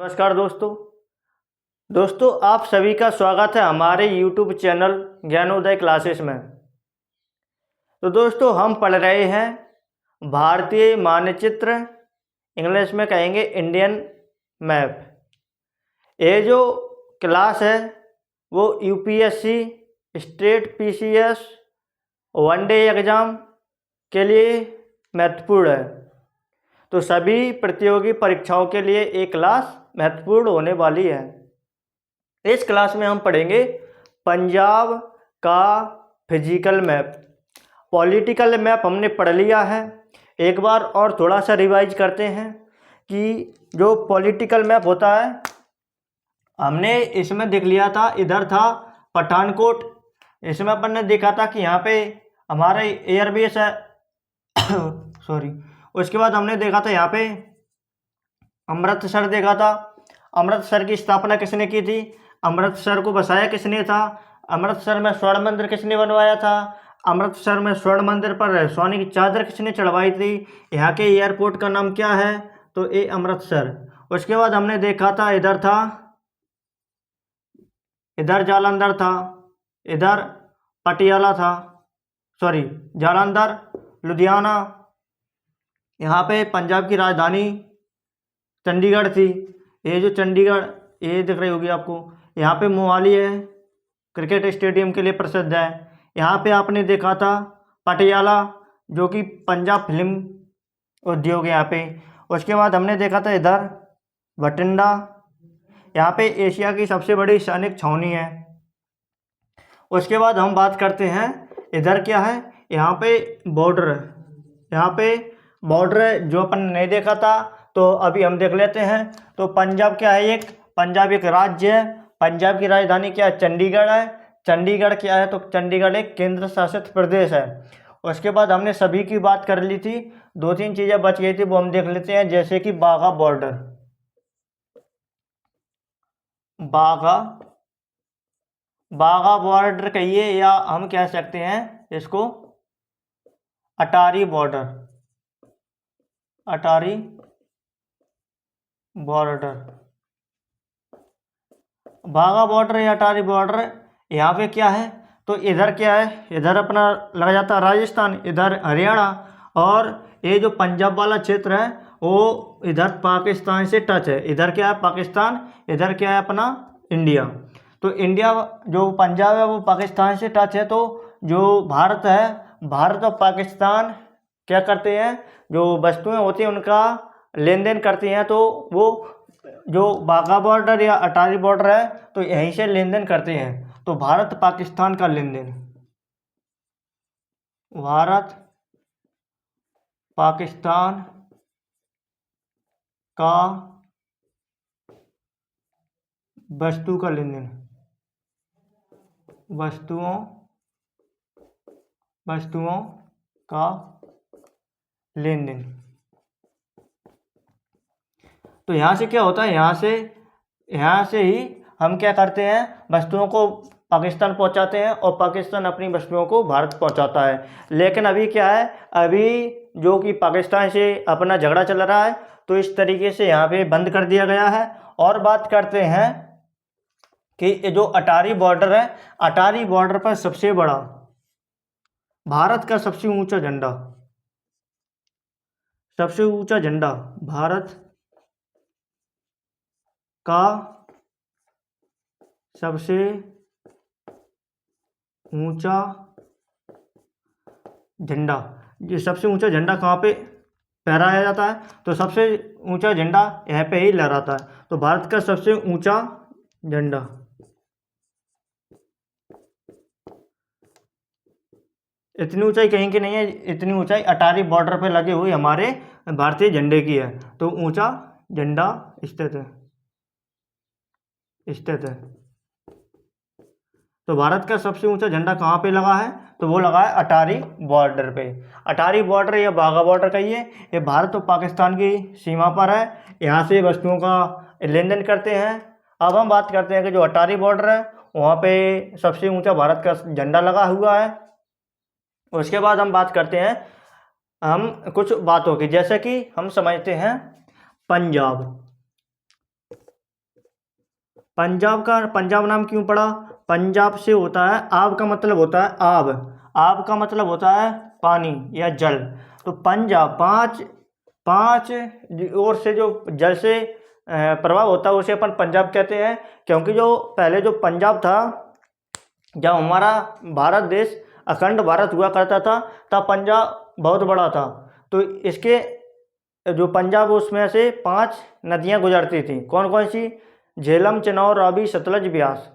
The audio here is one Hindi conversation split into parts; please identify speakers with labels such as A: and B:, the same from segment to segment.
A: नमस्कार दोस्तों आप सभी का स्वागत है हमारे YouTube चैनल ज्ञानोदय क्लासेस में। तो दोस्तों हम पढ़ रहे हैं भारतीय मानचित्र, इंग्लिश में कहेंगे इंडियन मैप। ये जो क्लास है वो UPSC, state PCS, one day exam के लिए महत्वपूर्ण है। तो सभी प्रतियोगी परीक्षाओं के लिए ये क्लास महत्वपूर्ण होने वाली है। इस क्लास में हम पढ़ेंगे पंजाब का फिजिकल मैप। पॉलिटिकल मैप हमने पढ़ लिया है, एक बार और थोड़ा सा रिवाइज करते हैं कि जो पॉलिटिकल मैप होता है हमने इसमें देख लिया था। इधर था पठानकोट, इसमें अपन ने देखा था कि यहाँ पे हमारा एयरबेस है सॉरी। उसके बाद हमने देखा था यहाँ पे अमृतसर देखा था। अमृतसर की स्थापना किसने की थी, अमृतसर को बसाया किसने था, अमृतसर में स्वर्ण मंदिर किसने बनवाया था, अमृतसर में स्वर्ण मंदिर पर सोने की चादर किसने चढ़वाई थी, यहाँ के एयरपोर्ट का नाम क्या है, तो ये अमृतसर। उसके बाद हमने देखा था इधर था, इधर जालंधर था, इधर पटियाला था, सॉरी जालंधर, लुधियाना, यहाँ पे पंजाब की राजधानी चंडीगढ़ थी। ये जो चंडीगढ़ ये दिख रही होगी आपको, यहाँ पे मोहाली है, क्रिकेट स्टेडियम के लिए प्रसिद्ध है। यहाँ पे आपने देखा था पटियाला जो कि पंजाब फिल्म उद्योग है यहाँ पे। उसके बाद हमने देखा था इधर बठिंडा, यहाँ पे एशिया की सबसे बड़ी सैनिक छावनी है। उसके बाद हम बात करते हैं इधर क्या है, यहाँ पे बॉर्डर है, यहाँ पे बॉर्डर है जो अपन नहीं देखा था तो अभी हम देख लेते हैं। तो पंजाब क्या है, पंजाब एक राज्य है। पंजाब की राजधानी क्या है, चंडीगढ़ है। चंडीगढ़ क्या है, तो चंडीगढ़ एक केंद्र शासित प्रदेश है। उसके बाद हमने सभी की बात कर ली थी, दो तीन चीज़ें बच गई थी वो हम देख लेते हैं, जैसे कि बाघा बॉर्डर, बाघा बॉर्डर कहिए या हम कह सकते हैं इसको अटारी बॉर्डर, अटारी बॉर्डर, बाघा बॉर्डर या अटारी बॉर्डर। यहाँ पे क्या है, तो इधर क्या है, इधर अपना लगा जाता है राजस्थान, इधर हरियाणा, और ये जो पंजाब वाला क्षेत्र है वो इधर पाकिस्तान से टच है। इधर क्या है पाकिस्तान, इधर क्या है अपना इंडिया। तो इंडिया जो पंजाब है वो पाकिस्तान से टच है। तो जो भारत है, भारत और पाकिस्तान क्या करते हैं, जो वस्तुएं होती हैं उनका लेन देन करती हैं। तो वो जो बाघा बॉर्डर या अटारी बॉर्डर है तो यहीं से लेन देन करते हैं। तो भारत पाकिस्तान का लेन देन, भारत पाकिस्तान का वस्तु का लेन देन, वस्तुओं का लेन देन। तो यहाँ से क्या होता है, यहाँ से ही हम क्या करते हैं, वस्तुओं को पाकिस्तान पहुँचाते हैं और पाकिस्तान अपनी वस्तुओं को भारत पहुँचाता है। लेकिन अभी क्या है, अभी जो कि पाकिस्तान से अपना झगड़ा चल रहा है तो इस तरीके से यहाँ पे बंद कर दिया गया है। और बात करते हैं कि ये जो अटारी बॉर्डर है, अटारी बॉर्डर पर सबसे बड़ा भारत का सबसे ऊंचा झंडा, भारत का सबसे ऊंचा झंडा, ये सबसे ऊंचा झंडा कहाँ पे फहराया जाता है, तो सबसे ऊंचा झंडा यहाँ पे ही लहराता है। तो भारत का सबसे ऊंचा झंडा, इतनी ऊंचाई कहीं की नहीं है, इतनी ऊंचाई अटारी बॉर्डर पे लगे हुए हमारे भारतीय झंडे की है। तो ऊंचा झंडा स्थित है। तो भारत का सबसे ऊंचा झंडा कहाँ पे लगा है, तो वो लगा है अटारी बॉर्डर पे। अटारी बॉर्डर या बाघा बॉर्डर कहिए, ये भारत और पाकिस्तान की सीमा पर है, यहाँ से वस्तुओं का लेन देन करते हैं। अब हम बात करते हैं कि जो अटारी बॉर्डर है वहाँ पे सबसे ऊंचा भारत का झंडा लगा हुआ है। उसके बाद हम बात करते हैं हम कुछ बातों की, जैसे कि हम समझते हैं पंजाब, पंजाब नाम क्यों पड़ा? पंजाब से होता है, आब का मतलब होता है आब, आब का मतलब होता है पानी या जल। तो पंजाब, पांच ओर से जो जल से प्रवाह होता है उसे अपन पंजाब कहते हैं। क्योंकि जो पहले जो पंजाब था, जब हमारा भारत देश अखंड भारत हुआ करता था, तब पंजाब बहुत बड़ा था। तो इसके जो पंजाब उसमें से 5 नदियां गुजरती थी। कौन कौन सी? झेलम, चिनाब, रावी, सतलज, ब्यास।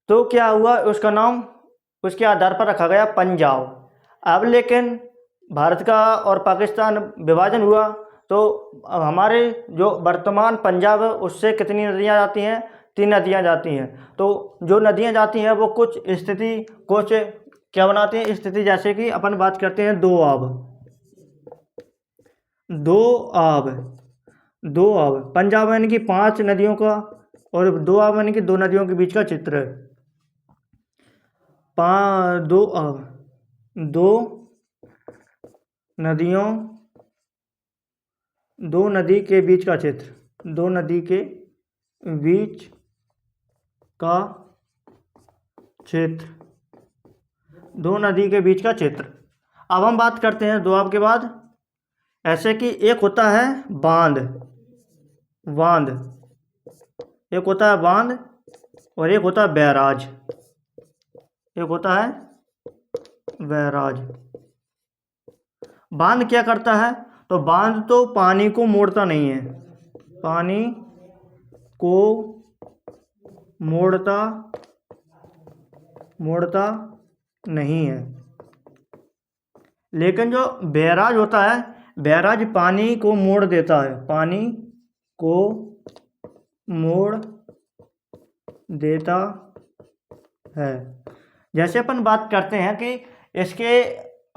A: तो क्या हुआ, उसका नाम उसके आधार पर रखा गया पंजाब। अब लेकिन भारत का और पाकिस्तान विभाजन हुआ, तो अब हमारे जो वर्तमान पंजाब है उससे कितनी नदियां जाती हैं? 3 नदियां जाती हैं। तो जो नदियां जाती हैं वो कुछ स्थिति, कुछ क्या बनाती हैं स्थिति, जैसे कि अपन बात करते हैं दो आब, दो आब, दो आब। पंजाब यानी कि 5 नदियों का, और दो आब यानी कि 2 नदियों के बीच का चित्र है। दो आब, 2 नदियों, 2 नदी के बीच का चित्र, 2 नदी के बीच का क्षेत्र, 2 नदी के बीच का क्षेत्र। अब हम बात करते हैं दोआब के बाद। ऐसे कि एक होता है बांध, बांध, एक होता है बांध, और एक होता है बैराज, एक होता है बैराज। बांध क्या करता है? तो बांध तो पानी को मोड़ता नहीं है, पानी को मोड़ता नहीं है। लेकिन जो बैराज होता है, बैराज पानी को मोड़ देता है, पानी को मोड़ देता है। जैसे अपन बात करते हैं कि इसके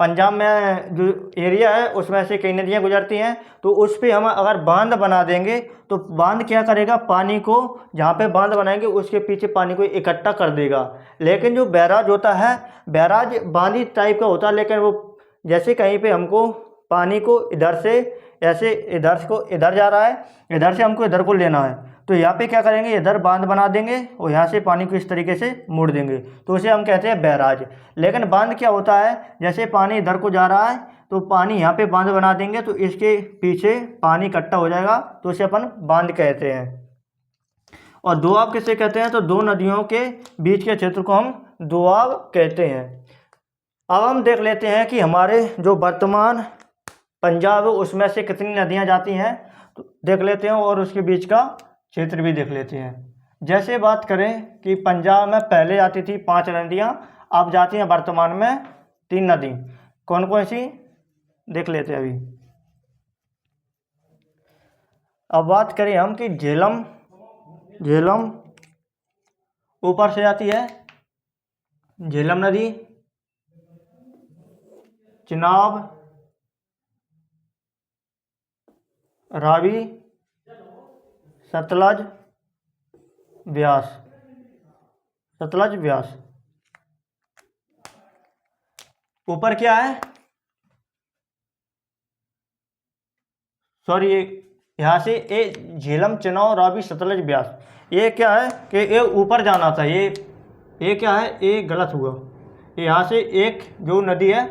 A: पंजाब में जो एरिया है उसमें से कई नदियां गुजरती हैं, तो उस पर हम अगर बांध बना देंगे तो बांध क्या करेगा, पानी को, जहाँ पे बांध बनाएंगे उसके पीछे पानी को इकट्ठा कर देगा। लेकिन जो बैराज होता है, बैराज बांधी टाइप का होता है, लेकिन वो जैसे कहीं पे हमको पानी को इधर से, ऐसे इधर को इधर जा रहा है, इधर से हमको इधर को लेना है, तो यहाँ पे क्या करेंगे, इधर बांध बना देंगे और यहाँ से पानी को इस तरीके से मोड़ देंगे, तो उसे हम कहते हैं बैराज। लेकिन बांध क्या होता है, जैसे पानी इधर को जा रहा है तो पानी यहाँ पे बांध बना देंगे तो इसके पीछे पानी इकट्ठा हो जाएगा, तो उसे अपन बांध कहते हैं। और दोआब किसे कहते हैं? तो 2 नदियों के बीच के क्षेत्र को हम दोआब कहते हैं। अब हम देख लेते हैं कि हमारे जो वर्तमान पंजाब है उसमें से कितनी नदियां जाती हैं, तो देख लेते हैं, और उसके बीच का क्षेत्र भी देख लेते हैं। जैसे बात करें कि पंजाब में पहले आती थी 5 नदियां, अब जाती हैं वर्तमान में 3 नदी। कौन कौन सी देख लेते हैं अभी। अब बात करें हम कि झेलम, झेलम ऊपर से आती है, झेलम नदी, चिनाब, रावी, सतलज, ब्यास, सतलज, ब्यास। ऊपर क्या है, सॉरी, यहाँ से ये झेलम, चिनाब, रावी, सतलज, ब्यास, ये क्या है कि ये ऊपर जाना था, ये क्या है, ये गलत हुआ। ये यहाँ से एक जो नदी है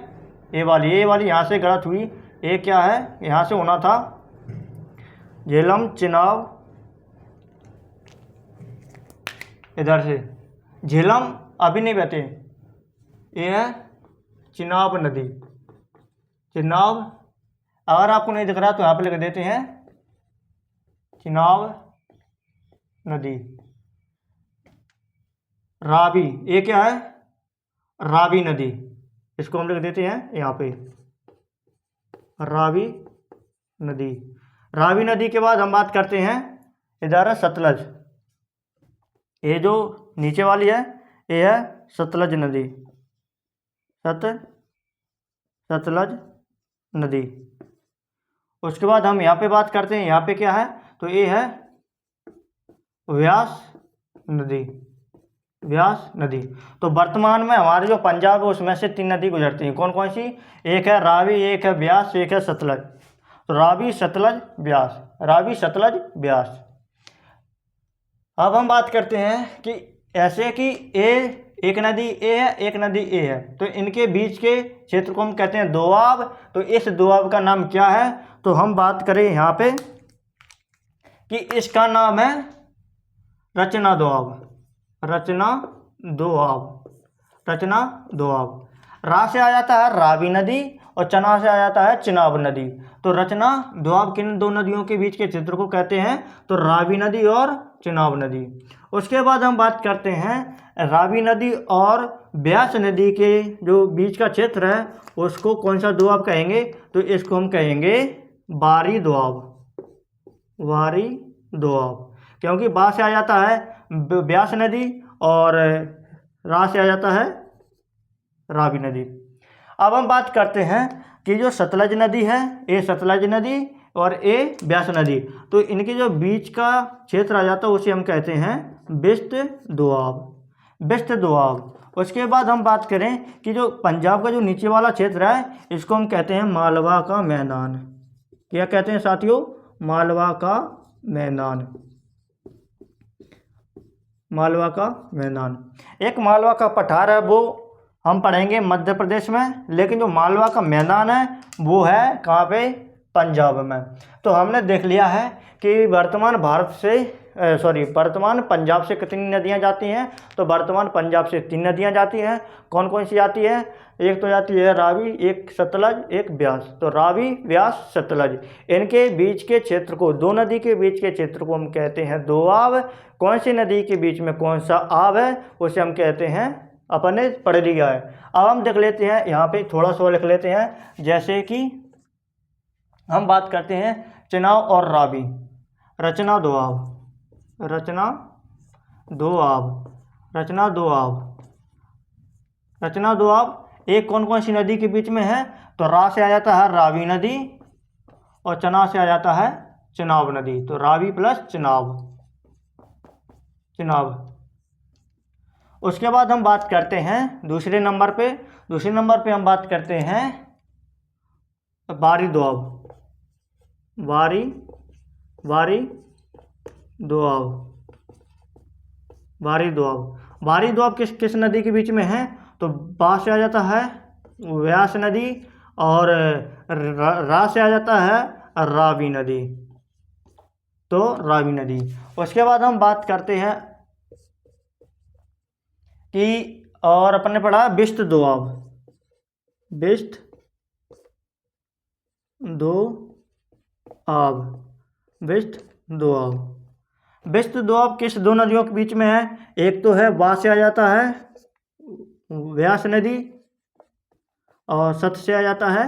A: ये वाली यहाँ से गलत हुई। ये क्या है, यहाँ से होना था झेलम, चिनाब, इधर से झेलम अभी नहीं बहते, ये है चिनाब नदी, चिनाब। अगर आपको नहीं दिख रहा तो यहाँ पे लिख देते हैं चिनाब नदी। रावी, ये क्या है, रावी नदी, इसको हम लिख देते हैं यहाँ पे रावी नदी। रावी नदी के बाद हम बात करते हैं इधर है सतलज, ये जो नीचे वाली है ये है सतलज नदी, सतलज नदी। उसके बाद हम यहाँ पे बात करते हैं, यहाँ पे क्या है, तो ये है व्यास नदी, व्यास नदी। तो वर्तमान में हमारे जो पंजाब है उसमें से 3 नदी गुजरती हैं। कौन कौन सी? एक है रावी, एक है ब्यास, एक है सतलज। तो रावी, सतलज, ब्यास, रावी, सतलज, ब्यास। अब हम बात करते हैं कि ऐसे कि एक नदी ए है, एक नदी ए है, तो इनके बीच के क्षेत्र को हम कहते हैं दोआब। तो इस दोआब का नाम क्या है? तो हम बात करें यहाँ पे कि इसका नाम है रचना दोआब। रचना दोआब, रचना दोआब। रा से आ जाता है रावी नदी और चना से आ जाता है चिनाब नदी। तो रचना दोआब किन दो नदियों के बीच के क्षेत्र को कहते हैं? तो रावी नदी और चिनाब नदी। उसके बाद हम बात करते हैं रावी नदी और ब्यास नदी के जो बीच का क्षेत्र है उसको कौन सा दोआब कहेंगे? तो इसको हम कहेंगे बारी दोआब। वारी दोआब, क्योंकि बा से आ जाता है ब्यास नदी और रा से आ जाता है रावी नदी। अब हम बात करते हैं कि जो सतलज नदी है, ए सतलज नदी और ए ब्यास नदी, तो इनके जो बीच का क्षेत्र आ जाता है उसे हम कहते हैं बिस्त दोआब। बिस्त दोआब। उसके बाद हम बात करें कि जो पंजाब का जो नीचे वाला क्षेत्र है इसको हम कहते हैं मालवा का मैदान। क्या कहते हैं साथियों? मालवा का मैदान। मालवा का मैदान। एक मालवा का पठार है वो हम पढ़ेंगे मध्य प्रदेश में, लेकिन जो मालवा का मैदान है वो है कहाँ पे? पंजाब में। तो हमने देख लिया है कि वर्तमान पंजाब से कितनी नदियाँ जाती हैं? तो वर्तमान पंजाब से 3 नदियाँ जाती हैं। कौन कौन सी जाती है? एक तो जाती है रावी, एक सतलज, एक ब्यास। तो रावी, ब्यास, सतलज, इनके बीच के क्षेत्र को, 2 नदी के बीच के क्षेत्र को हम कहते हैं दोआब। कौन सी नदी के बीच में कौन सा आब है उसे हम कहते हैं, अपने पढ़ लिया है। अब हम देख लेते हैं, यहाँ पे थोड़ा सा लिख लेते हैं। जैसे कि हम बात करते हैं चिनाब और रावी। रचना दोआब, रचना दोआब, रचना दोआब, रचना दोआब। एक कौन कौन सी नदी के बीच में है? तो रा से आ जाता है रावी नदी और चना से आ जाता है चिनाब नदी। तो रावी प्लस चिनाब, चिनाब। उसके बाद हम बात करते हैं दूसरे नंबर पे हम बात करते हैं बारी दोआब। वारी दोआब, वारी दोआब। वारी दोआब किस नदी के बीच में है? तो बा से आ जाता है व्यास नदी और रा से आ जाता है रावी नदी। तो रावी नदी। उसके बाद हम बात करते हैं कि और अपने पढ़ा बिस्त दोआब। बिस्त दोआब, बिस्त दोआब। बिस्त दोआब किस 2 नदियों के बीच में है? एक तो है बा से आ जाता है व्यास नदी और सत से आ जाता है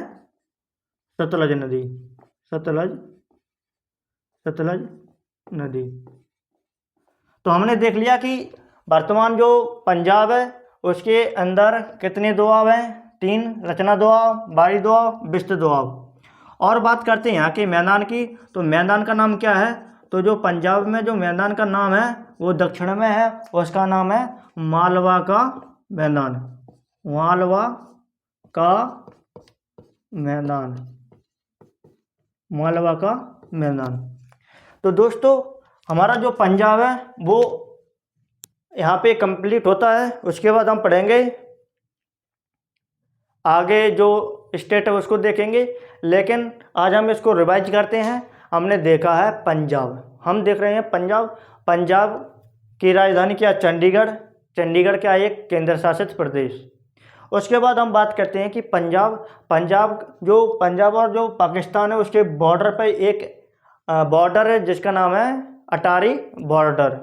A: सतलज नदी। सतलज नदी। तो हमने देख लिया कि वर्तमान जो पंजाब है उसके अंदर कितने दोआब हैं? 3। रचना दोआब, बारी दोआब, बिस्त दोआब। और बात करते हैं यहाँ के मैदान की। तो मैदान का नाम क्या है? तो जो पंजाब में जो मैदान का नाम है वो दक्षिण में है, उसका नाम है मालवा का मैदान। मालवा का मैदान, मालवा का मैदान। तो दोस्तों हमारा जो पंजाब है वो यहाँ पे कंप्लीट होता है। उसके बाद हम पढ़ेंगे आगे जो स्टेट है उसको देखेंगे, लेकिन आज हम इसको रिवाइज करते हैं। हमने देखा है पंजाब, हम देख रहे हैं पंजाब। पंजाब की राजधानी क्या? चंडीगढ़। चंडीगढ़ क्या? एक केंद्र शासित प्रदेश। उसके बाद हम बात करते हैं कि पंजाब और जो पाकिस्तान है उसके बॉर्डर पर एक बॉर्डर है जिसका नाम है अटारी बॉर्डर।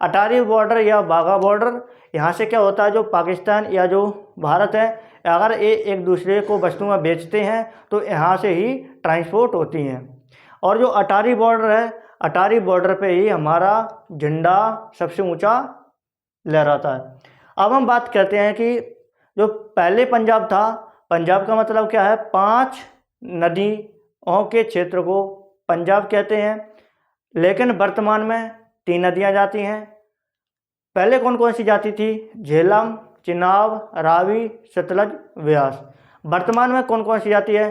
A: अटारी बॉर्डर या बाघा बॉर्डर, यहाँ से क्या होता है, जो पाकिस्तान या जो भारत है अगर ये एक दूसरे को वस्तुएं बेचते हैं तो यहाँ से ही ट्रांसपोर्ट होती हैं। और जो अटारी बॉर्डर है, अटारी बॉर्डर पे ही हमारा झंडा सबसे ऊंचा लहराता है। अब हम बात करते हैं कि जो पहले पंजाब था, पंजाब का मतलब क्या है? 5 नदियों के क्षेत्र को पंजाब कहते हैं, लेकिन वर्तमान में 3 नदियाँ जाती हैं। पहले कौन कौन सी जाती थी? झेलम, चिनाब, रावी, सतलज, व्यास। वर्तमान में कौन कौन सी जाती है?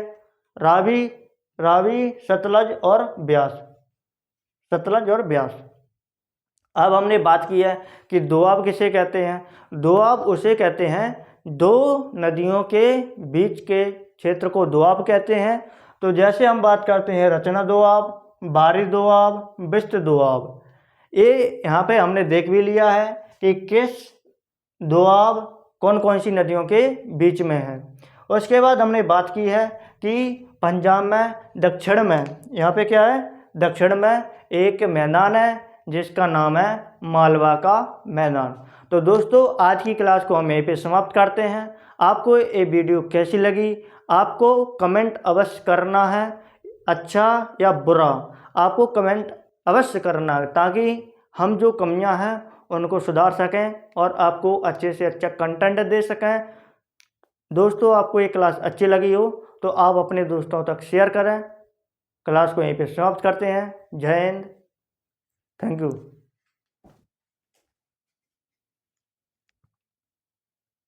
A: रावी, सतलज और व्यास। सतलज और व्यास। अब हमने बात की है कि दोआब किसे कहते हैं। दोआब उसे कहते हैं दो नदियों के बीच के क्षेत्र को दोआब कहते हैं। तो जैसे हम बात करते हैं रचना दोआब, बारिश दोआब, बिस्त दोआब, ये यहाँ पे हमने देख भी लिया है कि किस दोआब कौन कौन सी नदियों के बीच में है। उसके बाद हमने बात की है कि पंजाब में दक्षिण में, यहाँ पे क्या है, दक्षिण में एक मैदान है जिसका नाम है मालवा का मैदान। तो दोस्तों आज की क्लास को हम यहीं पे समाप्त करते हैं। आपको ये वीडियो कैसी लगी आपको कमेंट अवश्य करना है, अच्छा या बुरा आपको कमेंट अवश्य करना है, ताकि हम जो कमियां हैं उनको सुधार सकें और आपको अच्छे से अच्छा कंटेंट दे सकें। दोस्तों आपको ये क्लास अच्छी लगी हो तो आप अपने दोस्तों तक शेयर करें। क्लास को यहीं पे समाप्त करते हैं। जय हिंद, थैंक यू।